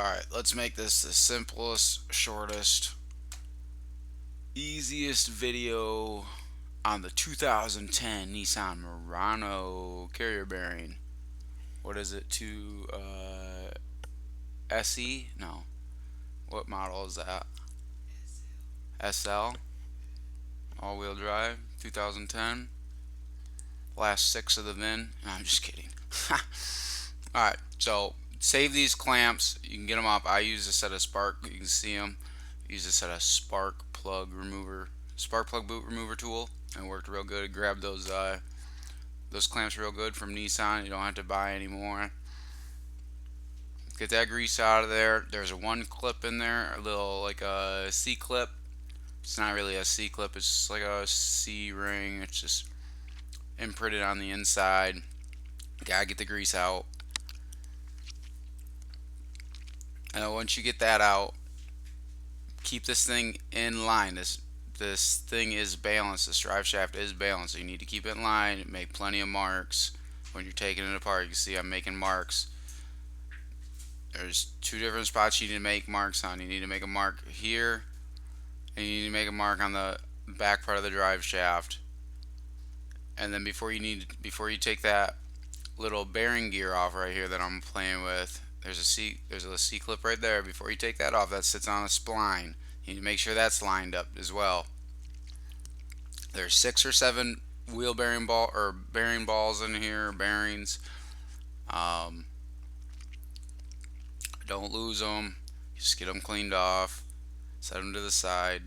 Alright, let's make this the simplest, shortest, easiest video on the 2010 Nissan Murano carrier bearing. What is it? SE? No. What model is that? SL? All-wheel drive? 2010? Last 6 of the VIN? No, I'm just kidding. Alright, so save these clamps. You can get them up. I use a set of spark. You can see them. Use a set of spark plug boot remover tool. It worked real good. It grabbed those clamps real good from Nissan. You don't have to buy any more. Get that grease out of there. There's a one clip in there, a little like a C clip. It's not really a C clip. It's just like a C ring. It's just imprinted on the inside. Gotta get the grease out. And once you get that out, keep this thing in line. This thing is balanced. This drive shaft is balanced. So you need to keep it in line. Make plenty of marks when you're taking it apart. You can see I'm making marks. There's two different spots you need to make marks on. You need to make a mark here, and you need to make a mark on the back part of the drive shaft. And then before you take that little bearing gear off right here that I'm playing with, there's a C clip right there. Before you take that off, that sits on a spline. You need to make sure that's lined up as well. There's 6 or 7 wheel bearing balls in here, bearings. Don't lose them. Just get them cleaned off. Set them to the side.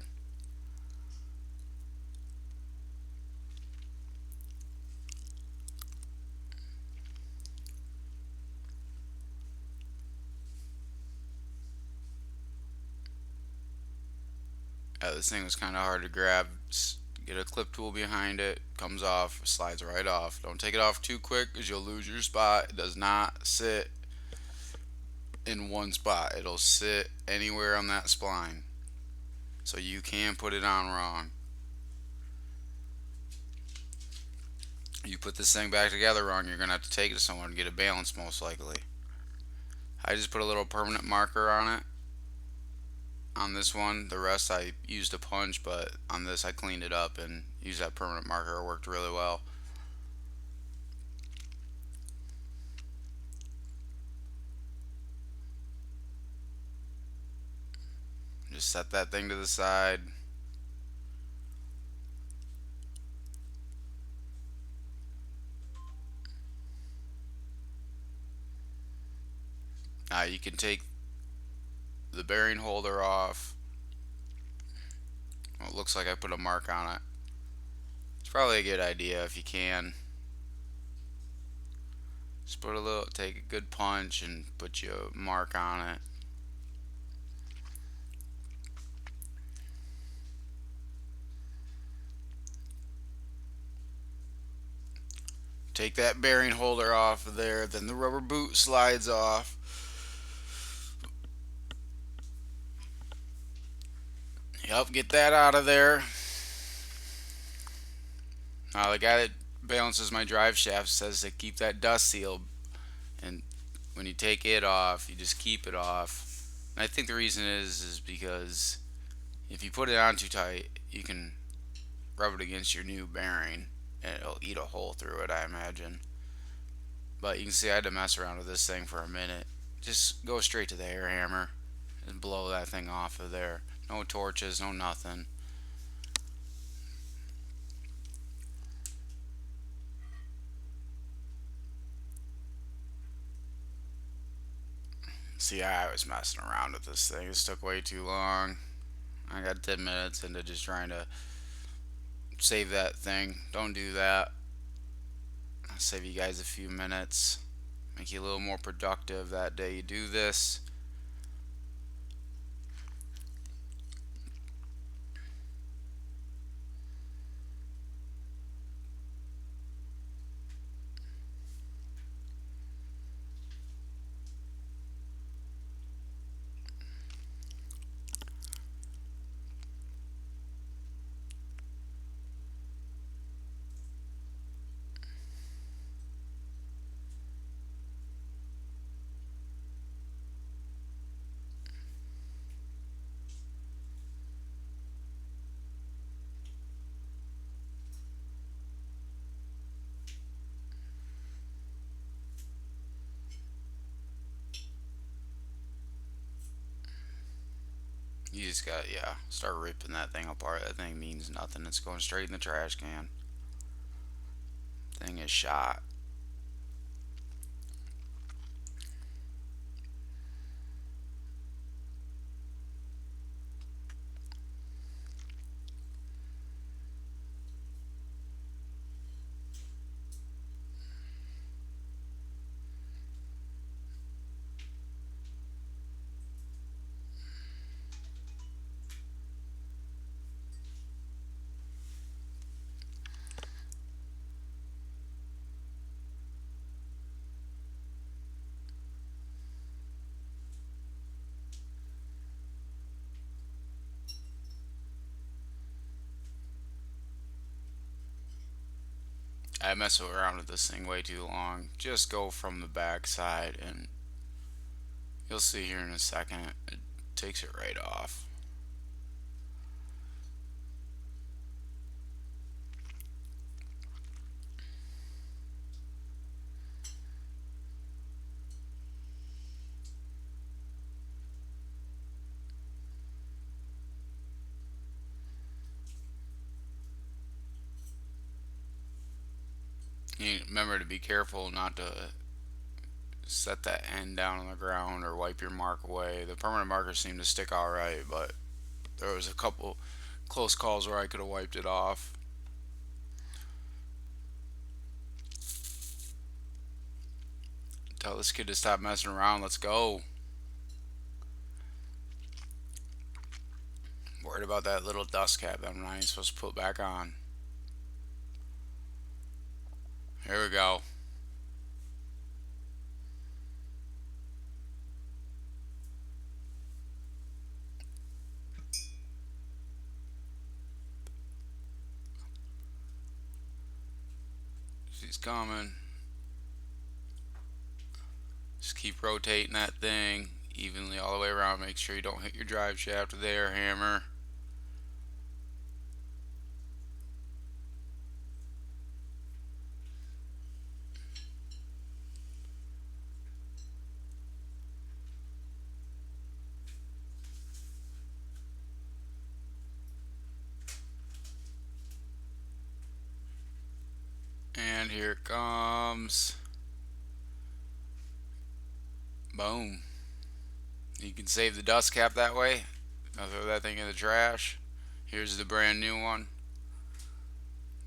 This thing was kind of hard to grab. Get a clip tool behind it. Comes off. Slides right off. Don't take it off too quick because you'll lose your spot. It does not sit in one spot. It'll sit anywhere on that spline. So you can put it on wrong. You put this thing back together wrong, you're going to have to take it to someone to get it balanced most likely. I just put a little permanent marker on it. On this one, the rest I used a punch, but on this I cleaned it up and used that permanent marker. It worked really well. Just set that thing to the side. You can take the bearing holder off. Well, it looks like I put a mark on it. It's probably a good idea if you can. Just take a good punch and put your mark on it. Take that bearing holder off of there, then the rubber boot slides off. Yep, get that out of there. The guy that balances my drive shaft says to keep that dust seal, and when you take it off, you just keep it off. And I think the reason is because if you put it on too tight, you can rub it against your new bearing and it'll eat a hole through it, I imagine. But you can see I had to mess around with this thing for a minute. Just go straight to the air hammer and blow that thing off of there. No torches, no nothing. See, I was messing around with this thing. This took way too long. I got 10 minutes into just trying to save that thing. Don't do that. I'll save you guys a few minutes. Make you a little more productive that day you do this. You just got, yeah, start ripping that thing apart. That thing means nothing. It's going straight in the trash can. Thing is shot. I mess around with this thing way too long. Just go from the back side, and you'll see here in a second. It takes it right off. You remember to be careful not to set that end down on the ground or wipe your mark away. The permanent markers seem to stick alright, but there was a couple close calls where I could have wiped it off. Tell this kid to stop messing around. Let's go. Worried about that little dust cap that I'm not even supposed to put back on. Here we go. She's coming. Just keep rotating that thing evenly all the way around. Make sure you don't hit your drive shaft with the air hammer. And here it comes. Boom. You can save the dust cap that way. I'll throw that thing in the trash. Here's the brand new one.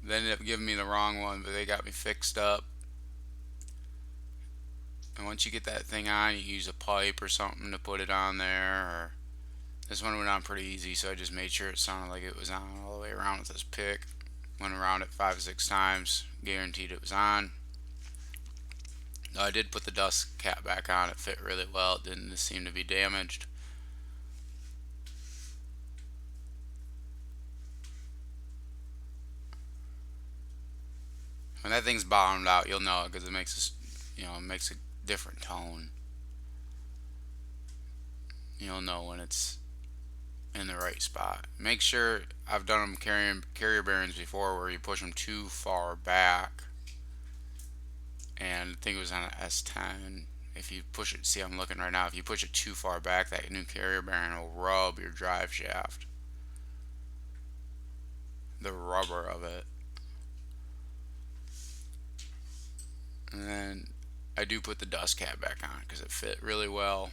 They ended up giving me the wrong one, but they got me fixed up. And once you get that thing on, you use a pipe or something to put it on there. Or this one went on pretty easy, so I just made sure it sounded like it was on all the way around with this pick. Went around it 5 or 6 times, guaranteed it was on. I did put the dust cap back on. It fit really well. It didn't seem to be damaged. When that thing's bottomed out, you'll know it because it makes it makes a different tone. You'll know when it's in the right spot. Make sure, I've done them carrier bearings before where you push them too far back, and I think it was on an S10. If you push it, see, I'm looking right now. If you push it too far back, that new carrier bearing will rub your drive shaft, the rubber of it. And then I do put the dust cap back on because it fit really well.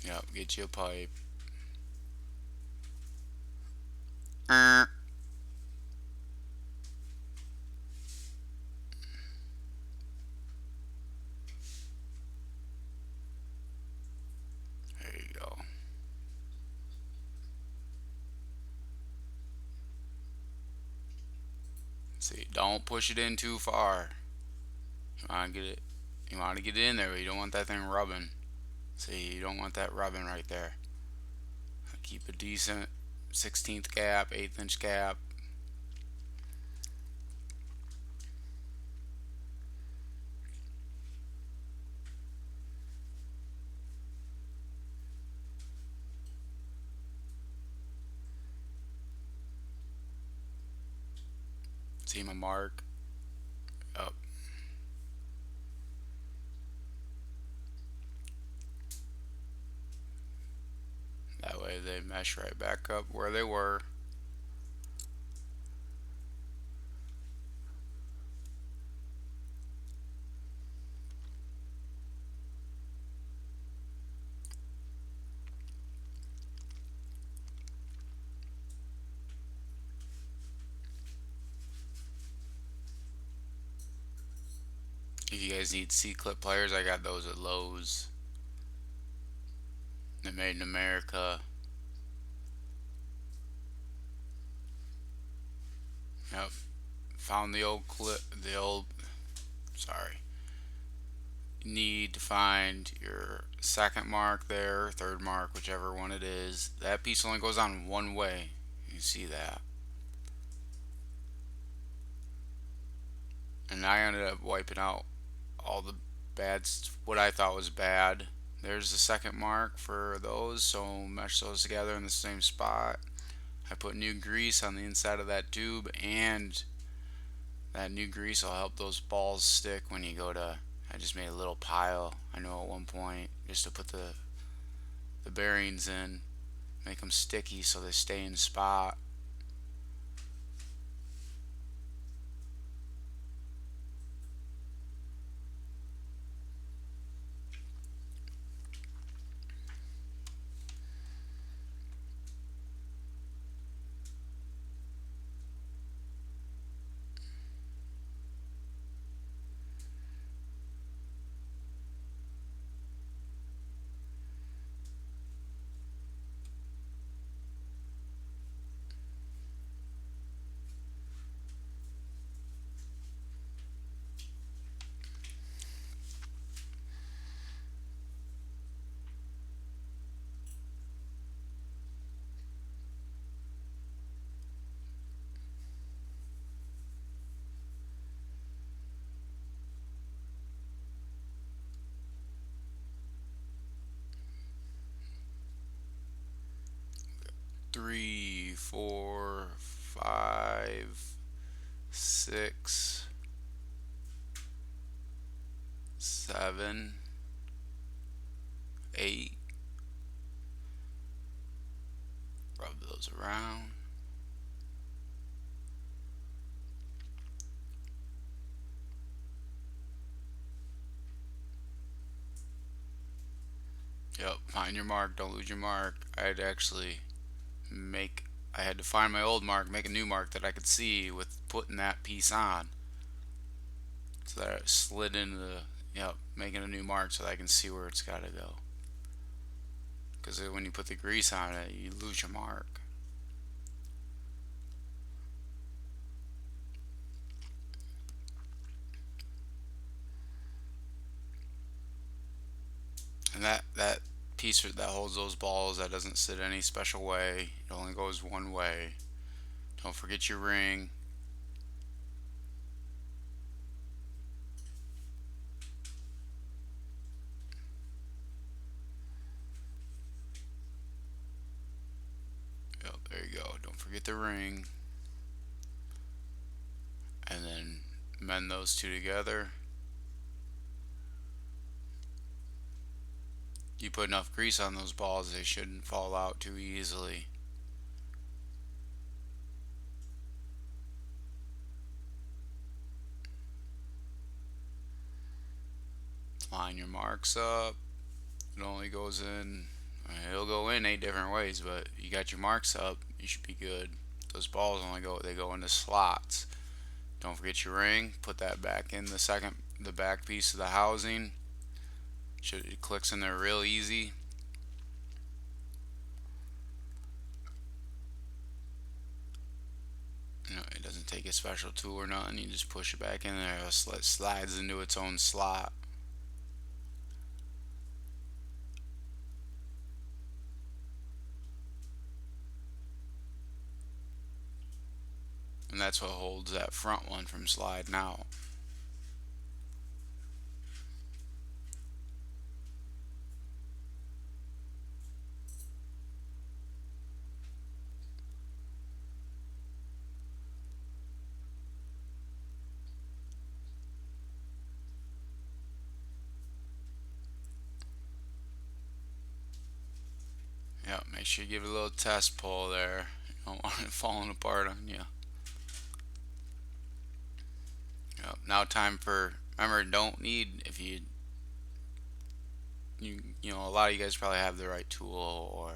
Yep, get you a pipe. There you go. See, don't push it in too far. You want to get it. You want to get it in there, but you don't want that thing rubbing. See, you don't want that rubbing right there. Keep a decent 16th gap, 1/8 inch gap. See my mark? Up. mesh right back up where they were. If you guys need C-clip pliers, I got those at Lowe's. They're made in America. Yep. Found the old clip, sorry. You need to find your second mark there, third mark, whichever one it is. That piece only goes on one way. You see that. And I ended up wiping out all the bad, what I thought was bad. There's the second mark for those, so mesh those together in the same spot. I put new grease on the inside of that tube, and that new grease will help those balls stick when you go to. I just made a little pile, I know, at one point, just to put the bearings in, make them sticky so they stay in spot. Three, four, five, six, seven, eight. Rub those around. Yep, find your mark, don't lose your mark. I had to find my old mark, make a new mark that I could see with putting that piece on. So that it slid into yep, making a new mark so that I can see where it's got to go. Because when you put the grease on it, you lose your mark. And that piece that holds those balls, that doesn't sit any special way. It only goes one way. Don't forget your ring. Yep, there you go. Don't forget the ring. And then mend those two together. You put enough grease on those balls, they shouldn't fall out too easily. Line your marks up. It only goes in, it'll go in 8 different ways, but you got your marks up, you should be good. Those balls they go into slots. Don't forget your ring. Put that back in the back piece of the housing. It clicks in there real easy. It doesn't take a special tool or nothing. You just push it back in there. It slides into its own slot. And that's what holds that front one from sliding out. Yep, make make sure you give it a little test pull there. You don't want it falling apart on you. Yep. Now time for, remember, don't need, if you know, a lot of you guys probably have the right tool, or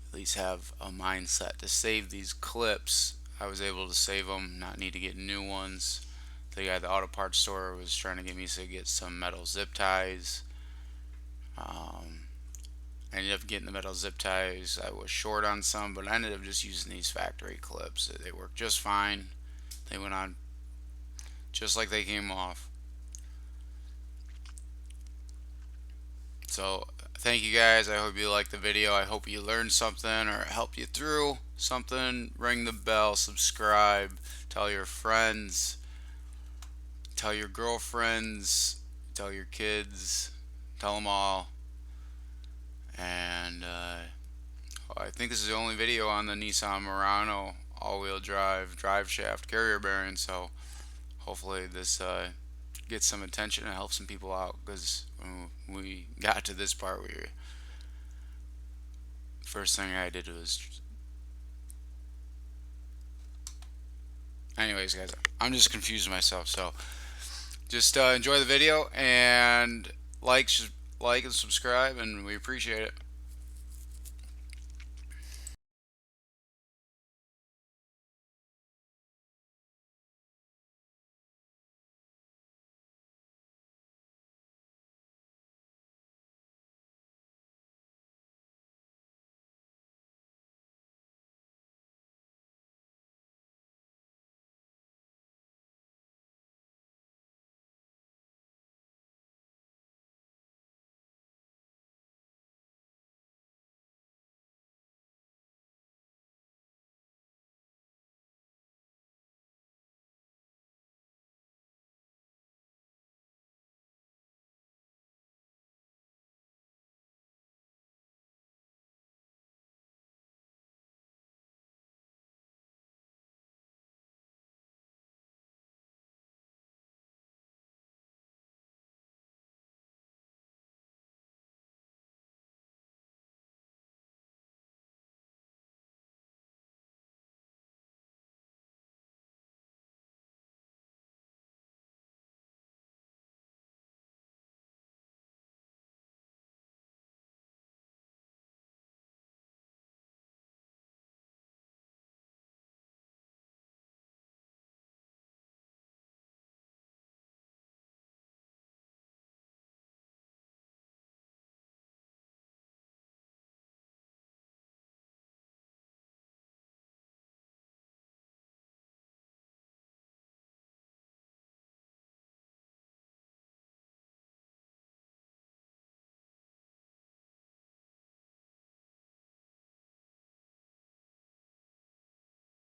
at least have a mindset to save these clips. I was able to save them, not need to get new ones. The guy at the auto parts store was trying to get me to get some metal zip ties. I ended up getting the metal zip ties. I was short on some, but I ended up just using these factory clips. They work just fine. They went on just like they came off. So thank you guys. I hope you liked the video. I hope you learned something or helped you through something. Ring the bell, subscribe, tell your friends, tell your girlfriends, tell your kids, tell them all. And I think this is the only video on the Nissan Murano all-wheel drive shaft carrier bearing. So hopefully this gets some attention and helps some people out, because when we got to this part, first thing I did was, anyways guys, I'm just confusing myself. So just enjoy the video and like and subscribe, and we appreciate it.